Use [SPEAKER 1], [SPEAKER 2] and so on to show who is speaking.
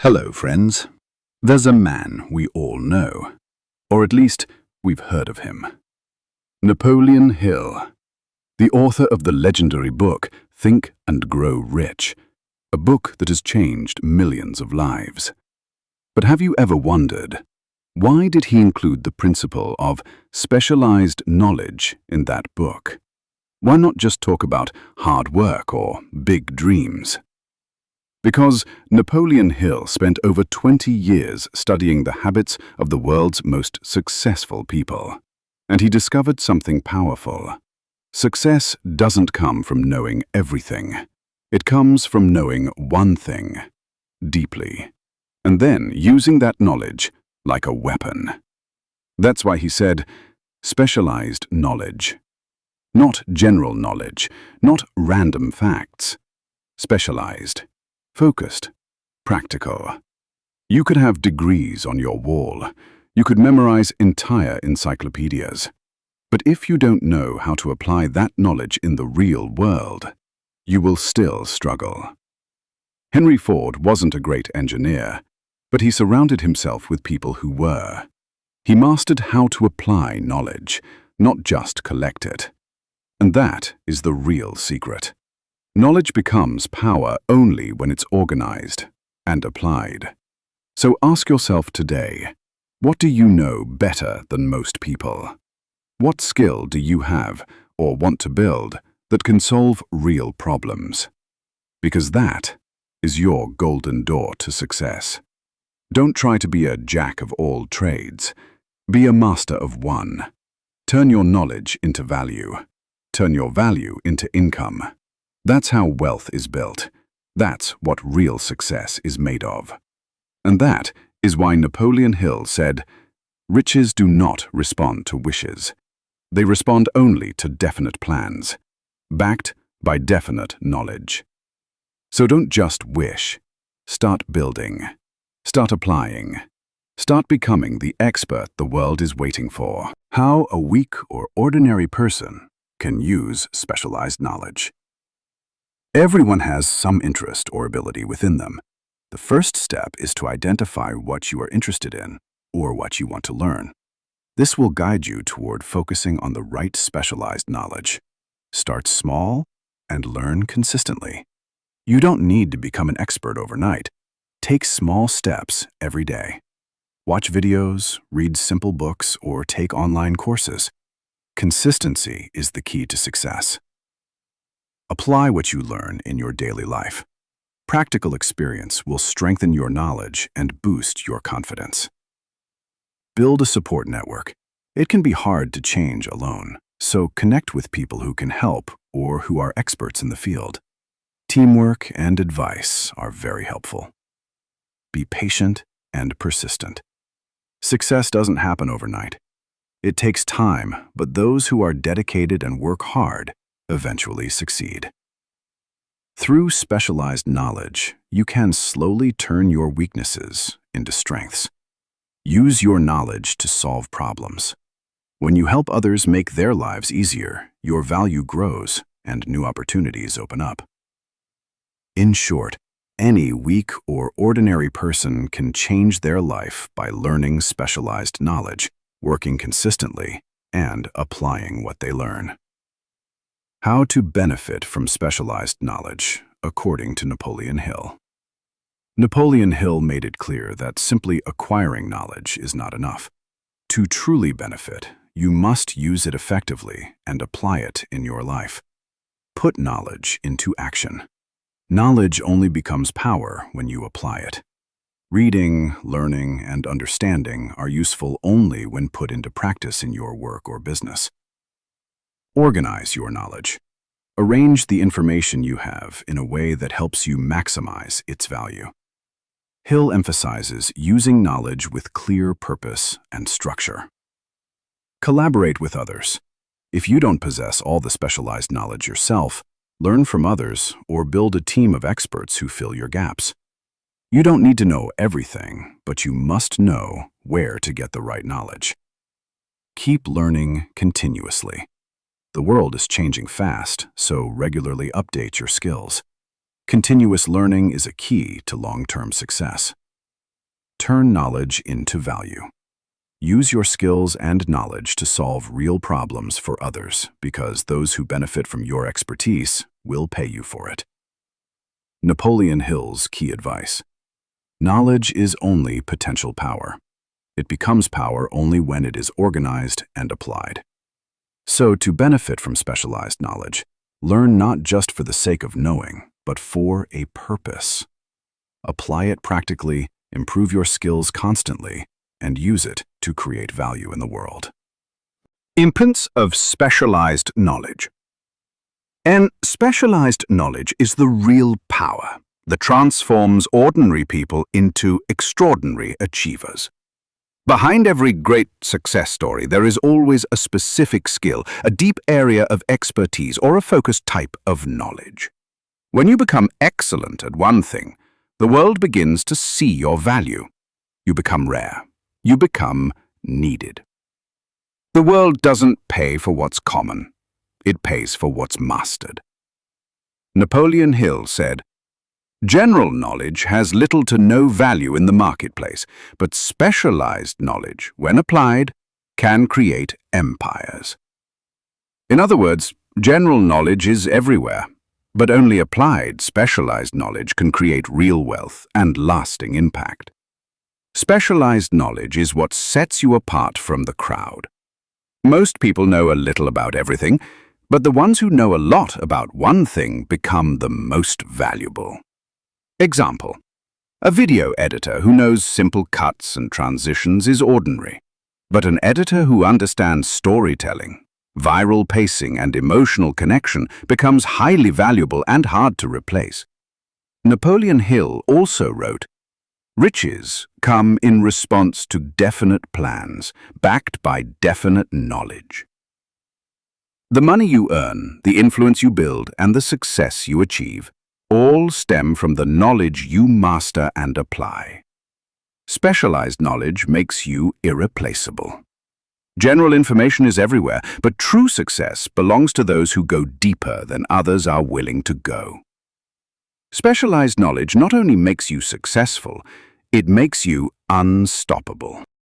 [SPEAKER 1] Hello, friends. There's a man we all know, or at least we've heard of him. Napoleon Hill, the author of the legendary book Think and Grow Rich, a book that has changed millions of lives. But have you ever wondered, why did he include the principle of specialized knowledge in that book? Why not just talk about hard work or big dreams? Because Napoleon Hill spent over 20 years studying the habits of the world's most successful people, and he discovered something powerful. Success doesn't come from knowing everything. It comes from knowing one thing deeply, and then using that knowledge like a weapon. That's why he said, specialized knowledge. Not general knowledge, not random facts. Specialized. Focused, practical. You could have degrees on your wall. You could memorize entire encyclopedias. But if you don't know how to apply that knowledge in the real world, you will still struggle. Henry Ford wasn't a great engineer, but he surrounded himself with people who were. He mastered how to apply knowledge, not just collect it. And that is the real secret. Knowledge becomes power only when it's organized and applied. So ask yourself today, what do you know better than most people? What skill do you have or want to build that can solve real problems? Because that is your golden door to success. Don't try to be a jack of all trades. Be a master of one. Turn your knowledge into value. Turn your value into income. That's how wealth is built. That's what real success is made of. And that is why Napoleon Hill said, "Riches do not respond to wishes. They respond only to definite plans, backed by definite knowledge." So don't just wish. Start building. Start applying. Start becoming the expert the world is waiting for. How a weak or ordinary person can use specialized knowledge. Everyone has some interest or ability within them. The first step is to identify what you are interested in or what you want to learn. This will guide you toward focusing on the right specialized knowledge. Start small and learn consistently. You don't need to become an expert overnight. Take small steps every day. Watch videos, read simple books, or take online courses. Consistency is the key to success. Apply what you learn in your daily life. Practical experience will strengthen your knowledge and boost your confidence. Build a support network. It can be hard to change alone, so connect with people who can help or who are experts in the field. Teamwork and advice are very helpful. Be patient and persistent. Success doesn't happen overnight. It takes time, but those who are dedicated and work hard eventually succeed. Through specialized knowledge, you can slowly turn your weaknesses into strengths. Use your knowledge to solve problems. When you help others make their lives easier, your value grows and new opportunities open up. In short, any weak or ordinary person can change their life by learning specialized knowledge, working consistently, and applying what they learn. How to benefit from specialized knowledge, according to Napoleon Hill. Napoleon Hill made it clear that simply acquiring knowledge is not enough. To truly benefit, you must use it effectively and apply it in your life. Put knowledge into action. Knowledge only becomes power when you apply it. Reading, learning, and understanding are useful only when put into practice in your work or business. Organize your knowledge. Arrange the information you have in a way that helps you maximize its value. Hill emphasizes using knowledge with clear purpose and structure. Collaborate with others. If you don't possess all the specialized knowledge yourself, learn from others or build a team of experts who fill your gaps. You don't need to know everything, but you must know where to get the right knowledge. Keep learning continuously. The world is changing fast, so regularly update your skills. Continuous learning is a key to long-term success. turn knowledge into value. Use your skills and knowledge to solve real problems for others, because those who benefit from your expertise will pay you for it. Napoleon Hill's key advice: knowledge is only potential power. It becomes power only when it is organized and applied. So, to benefit from specialized knowledge, learn not just for the sake of knowing, but for a purpose. Apply it practically, improve your skills constantly, and use it to create value in the world. Importance of specialized knowledge. And specialized knowledge is the real power that transforms ordinary people into extraordinary achievers. Behind every great success story, there is always a specific skill, a deep area of expertise, or a focused type of knowledge. When you become excellent at one thing, the world begins to see your value. You become rare. You become needed. The world doesn't pay for what's common. It pays for what's mastered. Napoleon Hill said, "General knowledge has little to no value in the marketplace, but specialized knowledge, when applied, can create empires." In other words, general knowledge is everywhere, but only applied, specialized knowledge can create real wealth and lasting impact. Specialized knowledge is what sets you apart from the crowd. Most people know a little about everything, but the ones who know a lot about one thing become the most valuable. Example: a video editor who knows simple cuts and transitions is ordinary, but an editor who understands storytelling, viral pacing, and emotional connection becomes highly valuable and hard to replace. Napoleon Hill also wrote, "Riches come in response to definite plans, backed by definite knowledge." The money you earn, the influence you build, and the success you achieve all stem from the knowledge you master and apply. Specialized knowledge makes you irreplaceable. General information is everywhere, but true success belongs to those who go deeper than others are willing to go. Specialized knowledge not only makes you successful, it makes you unstoppable.